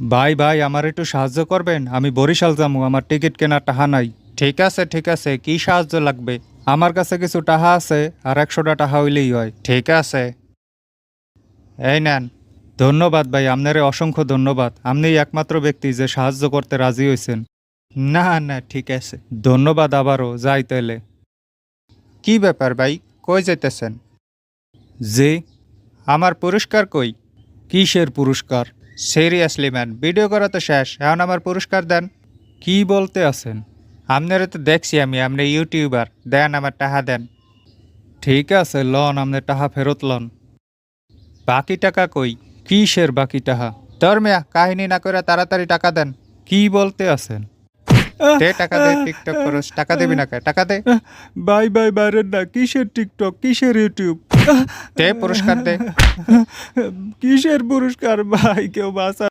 ভাই ভাই আমার একটু সাহায্য করবেন? আমি বরিশাল যাবো, আমার টিকিট কেনার টাকা নাই। ঠিক আছে, কি সাহায্য লাগবে? আমার কাছে কিছু টাকা আছে, আর 100টা টাকা হইলেই হয়। ঠিক আছে, এই নেন। ধন্যবাদ ভাই, আপনারে অসংখ্য ধন্যবাদ। আপনিই একমাত্র ব্যক্তি যে সাহায্য করতে রাজি হয়েছেন। না না, ঠিক আছে, ধন্যবাদ আবারও, যাই তাইলে। কি ব্যাপার ভাই, কই যাইতেছেন? জি, আমার পুরস্কার কই? কিসের পুরস্কার? সিরিয়াসলি ম্যান, ভিডিও করা তো শেষ, এখন আমার পুরস্কার দেন। কি বলতে আছেন? আপনারে তো দেখছি আমি, আপনি ইউটিউবার, দেন আমার টাকা দেন। ঠিক আছে, লন, আপনার টাকা ফেরত লন। বাকি টাকা কই? কিসের বাকি টাকা? তোর মিয়া, কাহিনী না করে তাড়াতাড়ি টাকা দেন। কি বলতে আছেন? দে টাকা দে, টিকটক করস, টাকা দিবি না কে? টাকা দে। বাই বাই, বাইরের না, কিসের টিকটক, কিসের ইউটিউব? দে পুরস্কার দে। কিসের পুরস্কার ভাই, কেউ বাঁচা।